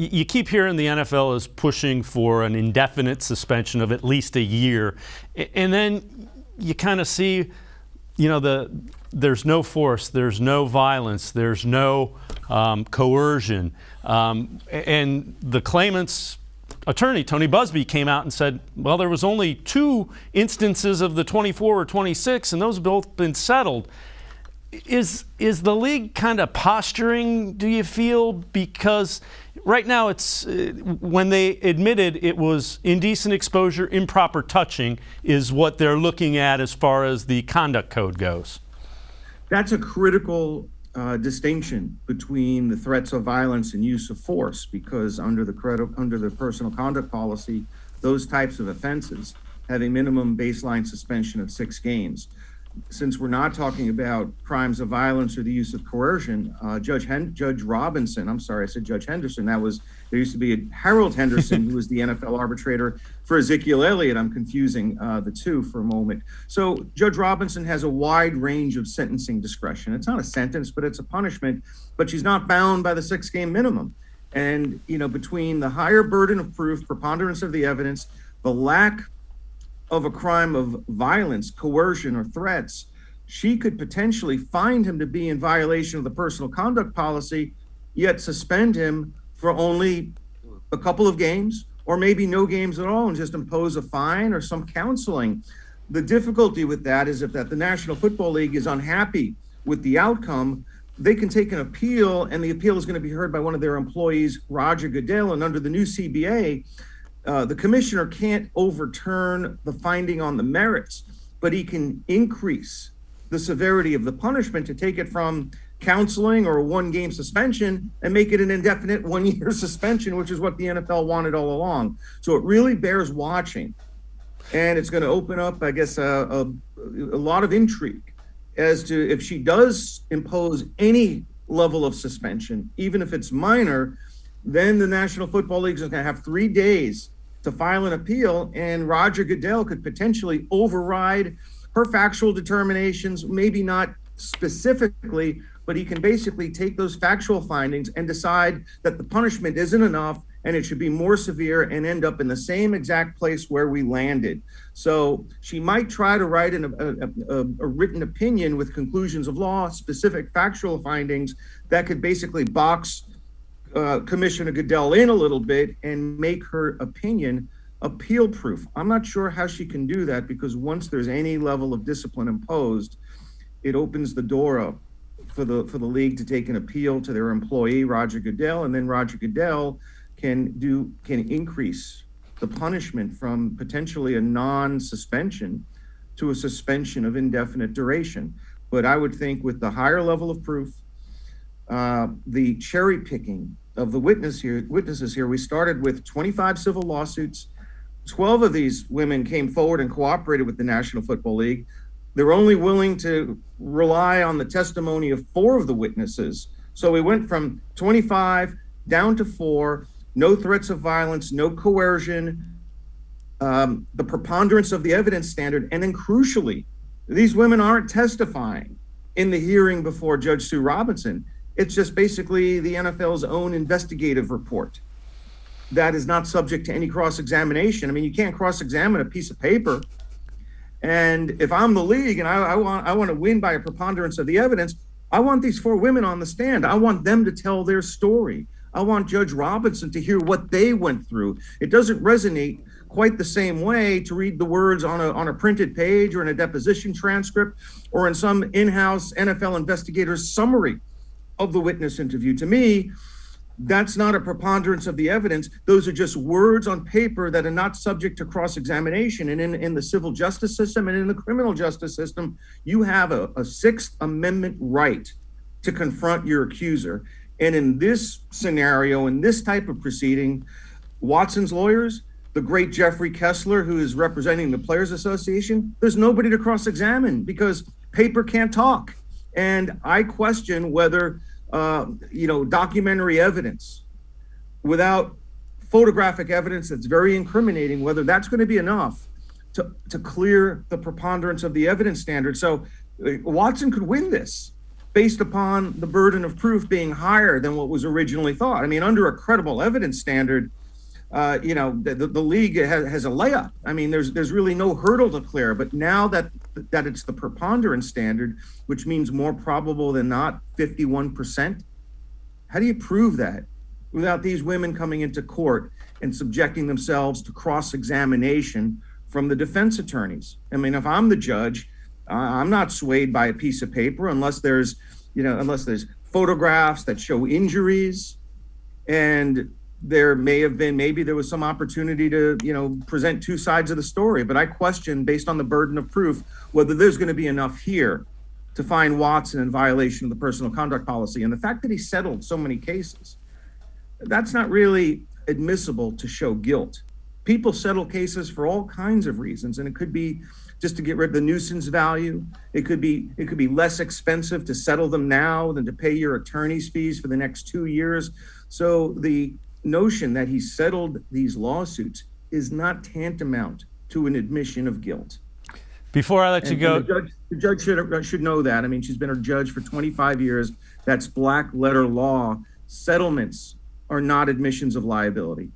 you keep hearing the NFL is pushing for an indefinite suspension of at least a year, and then you kind of see, there's no force, there's no violence, there's no coercion, and the claimant's attorney, Tony Busby, came out and said, well, there was only 2 instances of the 24 or 26, and those have both been settled. Is the league kind of posturing, do you feel? Because right now it's when they admitted it was indecent exposure, improper touching is what they're looking at as far as the conduct code goes. That's a critical distinction between the threats of violence and use of force, because under the personal conduct policy, those types of offenses have a minimum baseline suspension of 6 games. Since we're not talking about crimes of violence or the use of coercion, Judge Robinson, I'm sorry, I said Judge Henderson. There used to be a Harold Henderson who was the NFL arbitrator for Ezekiel Elliott. I'm confusing the two for a moment. So Judge Robinson has a wide range of sentencing discretion. It's not a sentence, but it's a punishment, but she's not bound by the 6-game minimum. And, between the higher burden of proof, preponderance of the evidence, the lack of a crime of violence, coercion, or threats, she could potentially find him to be in violation of the personal conduct policy, yet suspend him for only a couple of games, or maybe no games at all, and just impose a fine or some counseling. The difficulty with that is if the National Football League is unhappy with the outcome, they can take an appeal, and the appeal is going to be heard by one of their employees, Roger Goodell, and under the new CBA, the commissioner can't overturn the finding on the merits, but he can increase the severity of the punishment to take it from counseling or a 1-game suspension and make it an indefinite 1-year suspension, which is what the NFL wanted all along. So it really bears watching, and it's going to open up, I guess, a lot of intrigue as to if she does impose any level of suspension, even if it's minor. Then the National Football League is going to have 3 days to file an appeal, and Roger Goodell could potentially override her factual determinations, maybe not specifically, but he can basically take those factual findings and decide that the punishment isn't enough and it should be more severe and end up in the same exact place where we landed. So she might try to write a written opinion with conclusions of law, specific factual findings that could basically box Commissioner Goodell in a little bit and make her opinion appeal proof. I'm not sure how she can do that, because once there's any level of discipline imposed, it opens the door up for the league to take an appeal to their employee, Roger Goodell, and then Roger Goodell can increase the punishment from potentially a non-suspension to a suspension of indefinite duration. But I would think with the higher level of proof, the cherry picking of the witnesses here, we started with 25 civil lawsuits. 12 of these women came forward and cooperated with the National Football League. They're only willing to rely on the testimony of 4 of the witnesses. So we went from 25 down to 4, no threats of violence, no coercion, the preponderance of the evidence standard. And then crucially, these women aren't testifying in the hearing before Judge Sue Robinson. It's just basically the NFL's own investigative report that is not subject to any cross-examination. I mean, you can't cross-examine a piece of paper. And if I'm the league and I want to win by a preponderance of the evidence, I want these 4 women on the stand. I want them to tell their story. I want Judge Robinson to hear what they went through. It doesn't resonate quite the same way to read the words on a printed page or in a deposition transcript or in some in-house NFL investigator's summary of the witness interview. To me, that's not a preponderance of the evidence. Those are just words on paper that are not subject to cross-examination. And in the civil justice system and in the criminal justice system, you have a Sixth Amendment right to confront your accuser. And in this scenario, in this type of proceeding, Watson's lawyers, the great Jeffrey Kessler, who is representing the Players Association, there's nobody to cross-examine because paper can't talk. And I question whether documentary evidence without photographic evidence that's very incriminating, whether that's going to be enough to clear the preponderance of the evidence standard. So Watson could win this. based upon the burden of proof being higher than what was originally thought. I mean, under a credible evidence standard, the league has a layup. I mean, there's really no hurdle to clear. But now that it's the preponderance standard, which means more probable than not, 51%. How do you prove that without these women coming into court and subjecting themselves to cross-examination from the defense attorneys? I mean, if I'm the judge, I'm not swayed by a piece of paper unless there's photographs that show injuries, and maybe there was some opportunity to, present two sides of the story. But I question, based on the burden of proof, whether there's going to be enough here to find Watson in violation of the personal conduct policy. And the fact that he settled so many cases, that's not really admissible to show guilt. People settle cases for all kinds of reasons, and it could be just to get rid of the nuisance value. It could be less expensive to settle them now than to pay your attorney's fees for the next 2 years. So the notion that he settled these lawsuits is not tantamount to an admission of guilt. Before I let you go, the judge should know that. I mean, she's been a judge for 25 years. That's black letter law. Settlements are not admissions of liability.